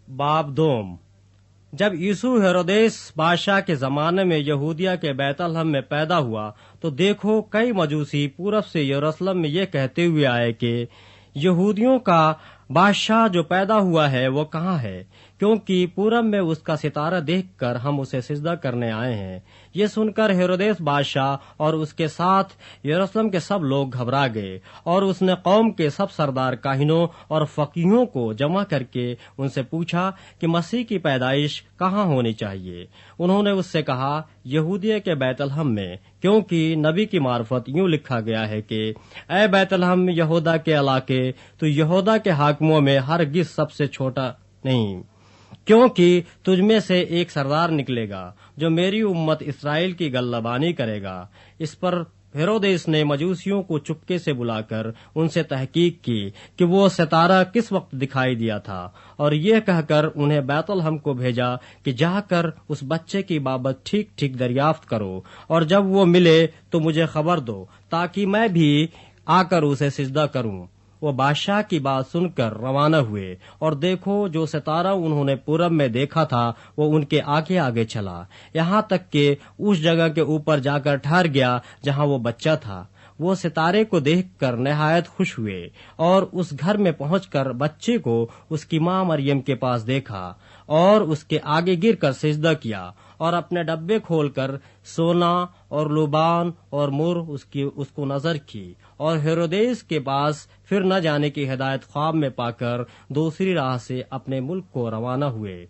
باب دوم۔ جب یسوع ہیرودیس بادشاہ کے زمانے میں یہودیہ کے بیت لحم میں پیدا ہوا تو دیکھو کئی مجوسی پورب سے یروشلم میں یہ کہتے ہوئے آئے کہ یہودیوں کا بادشاہ جو پیدا ہوا ہے وہ کہاں ہے، کیونکہ پورب میں اس کا ستارہ دیکھ کر ہم اسے سجدہ کرنے آئے ہیں۔ یہ سن کر ہیرودیس بادشاہ اور اس کے ساتھ یروشلم کے سب لوگ گھبرا گئے، اور اس نے قوم کے سب سردار کاہنوں اور فقیہوں کو جمع کر کے ان سے پوچھا کہ مسیح کی پیدائش کہاں ہونی چاہیے۔ انہوں نے اس سے کہا، یہودیہ کے بیت لحم میں، کیونکہ نبی کی معرفت یوں لکھا گیا ہے کہ اے بیت لحم یہودا کے علاقے، تو یہودا کے حاکموں میں ہرگز سب سے چھوٹا نہیں، کیونکہ تجھ میں سے ایک سردار نکلے گا جو میری امت اسرائیل کی غلبانی کرے گا۔ اس پر ہیرودیس نے مجوسیوں کو چپکے سے بلا کر ان سے تحقیق کی کہ وہ ستارہ کس وقت دکھائی دیا تھا، اور یہ کہہ کر انہیں بیت لحم کو بھیجا کہ جا کر اس بچے کی بابت ٹھیک ٹھیک دریافت کرو، اور جب وہ ملے تو مجھے خبر دو تاکہ میں بھی آ کر اسے سجدہ کروں۔ وہ بادشاہ کی بات سن کر روانہ ہوئے، اور دیکھو جو ستارہ انہوں نے پورب میں دیکھا تھا وہ ان کے آگے آگے چلا، یہاں تک کہ اس جگہ کے اوپر جا کر ٹھہر گیا جہاں وہ بچہ تھا۔ وہ ستارے کو دیکھ کر نہایت خوش ہوئے، اور اس گھر میں پہنچ کر بچے کو اس کی ماں مریم کے پاس دیکھا، اور اس کے آگے گر کر سجدہ کیا، اور اپنے ڈبے کھول کر سونا اور لوبان اور مر اس کو نظر کی، اور ہیرودیس کے پاس پھر نہ جانے کی ہدایت خواب میں پا کر دوسری راہ سے اپنے ملک کو روانہ ہوئے۔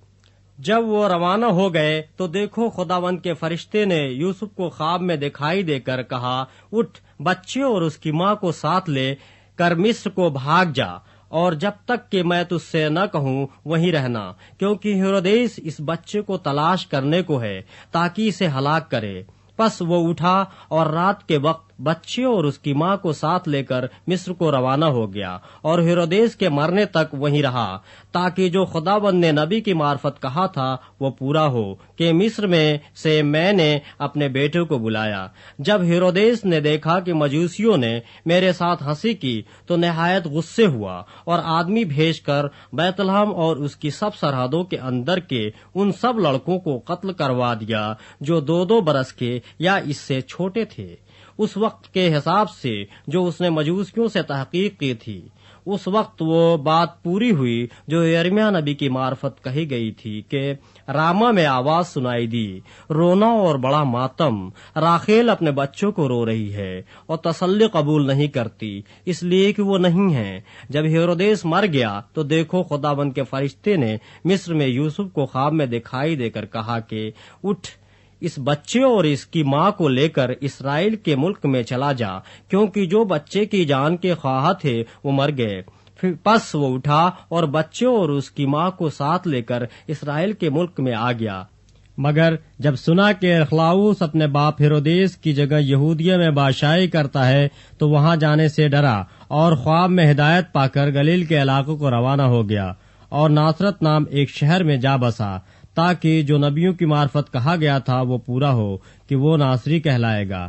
جب وہ روانہ ہو گئے تو دیکھو خداوند کے فرشتے نے یوسف کو خواب میں دکھائی دے کر کہا، اٹھ، بچے اور اس کی ماں کو ساتھ لے کر مصر کو بھاگ جا، اور جب تک کہ میں تجھ سے نہ کہوں وہیں رہنا، کیونکہ ہیرودیس اس بچے کو تلاش کرنے کو ہے تاکہ اسے ہلاک کرے۔ پس وہ اٹھا اور رات کے وقت بچے اور اس کی ماں کو ساتھ لے کر مصر کو روانہ ہو گیا، اور ہیرودیس کے مرنے تک وہیں رہا، تاکہ جو خداوند نے نبی کی معرفت کہا تھا وہ پورا ہو کہ مصر میں سے میں نے اپنے بیٹے کو بلایا۔ جب ہیرودیس نے دیکھا کہ مجوسیوں نے میرے ساتھ ہنسی کی تو نہایت غصے ہوا، اور آدمی بھیج کر بیت لحم اور اس کی سب سرحدوں کے اندر کے ان سب لڑکوں کو قتل کروا دیا جو 2 برس کے یا اس سے چھوٹے تھے، اس وقت کے حساب سے جو اس نے مجوسیوں سے تحقیق کی تھی۔ اس وقت وہ بات پوری ہوئی جو یرمیہ نبی کی معرفت کہی گئی تھی کہ راما میں آواز سنائی دی، رونا اور بڑا ماتم، راخیل اپنے بچوں کو رو رہی ہے اور تسلی قبول نہیں کرتی، اس لیے کہ وہ نہیں ہیں۔ جب ہیرودیس مر گیا تو دیکھو خداوند کے فرشتے نے مصر میں یوسف کو خواب میں دکھائی دے کر کہا کہ اٹھ، اس بچے اور اس کی ماں کو لے کر اسرائیل کے ملک میں چلا جا، کیونکہ جو بچے کی جان کے خواہاں تھے وہ مر گئے۔ پس وہ اٹھا اور بچے اور اس کی ماں کو ساتھ لے کر اسرائیل کے ملک میں آ گیا۔ مگر جب سنا کہ ارخلاؤس اپنے باپ ہیرودیس کی جگہ یہودیہ میں بادشاہی کرتا ہے تو وہاں جانے سے ڈرا، اور خواب میں ہدایت پا کر گلیل کے علاقوں کو روانہ ہو گیا، اور ناصرت نام ایک شہر میں جا بسا، تاکہ جو نبیوں کی معرفت کہا گیا تھا وہ پورا ہو کہ وہ ناصری کہلائے گا۔